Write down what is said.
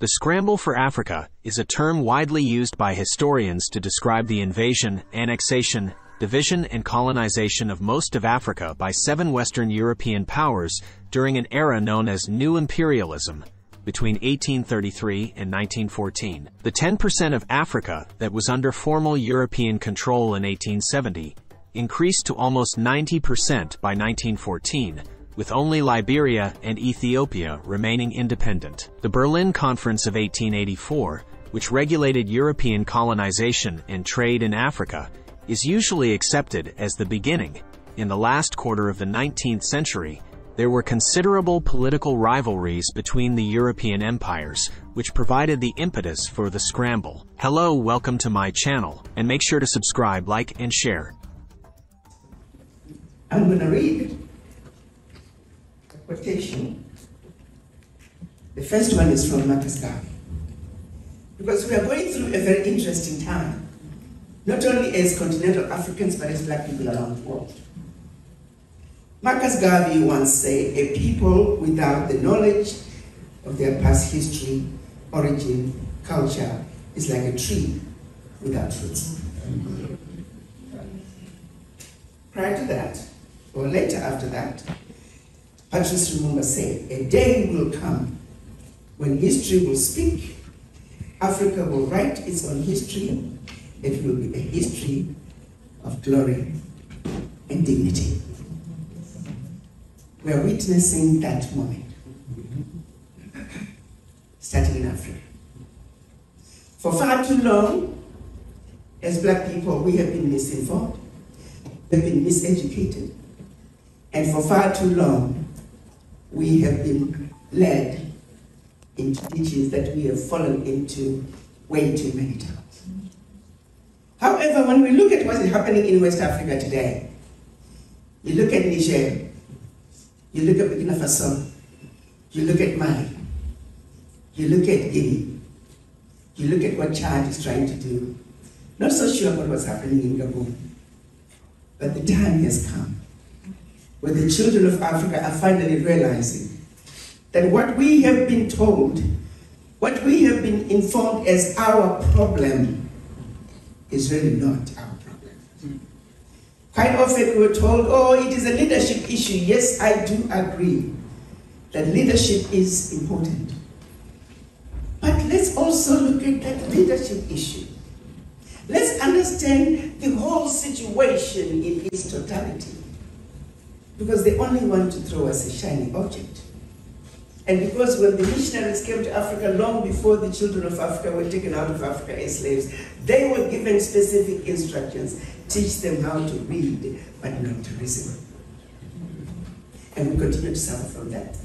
The scramble for Africa is a term widely used by historians to describe the invasion, annexation, division and colonization of most of Africa by 7 Western European powers during an era known as New Imperialism, between 1833 and 1914. The 10% of Africa that was under formal European control in 1870 increased to almost 90% by 1914, with only Liberia and Ethiopia remaining independent. The Berlin Conference of 1884, which regulated European colonization and trade in Africa, is usually accepted as the beginning. In the last quarter of the 19th century, there were considerable political rivalries between the European empires, which provided the impetus for the scramble. Hello, welcome to my channel, and make sure to subscribe, like, and share. I'm going to read a quotation. The first one is from Marcus Garvey, because we are going through a very interesting time, not only as continental Africans, but as black people around the world. Marcus Garvey once said, "A people without the knowledge of their past history, origin, culture is like a tree without roots." Prior to that, or later after that, Patrice Lumumba said, "A day will come when history will speak. Africa will write its own history. It will be a history of glory and dignity." We are witnessing that moment, starting in Africa. For far too long, as black people, we have been misinformed, we have been miseducated, and for far too long, we have been led into ditches that we have fallen into way too many times. However, when we look at what is happening in West Africa today, you look at Niger, you look at Burkina Faso, you look at Mali, you look at Guinea, you look at what Chad is trying to do. Not so sure about what's happening in Gabon, but the time has come where the children of Africa are finally realizing that what we have been told, what we have been informed as our problem, is really not our problem. Quite often we were told, oh, it is a leadership issue. Yes, I do agree that leadership is important. But let's also look at that leadership issue. Let's understand the whole situation in its totality. Because they only want to throw us a shiny object. And because when the missionaries came to Africa long before the children of Africa were taken out of Africa as slaves, they were given specific instructions. Teach them how to read, but not to reason. And we continue to suffer from that.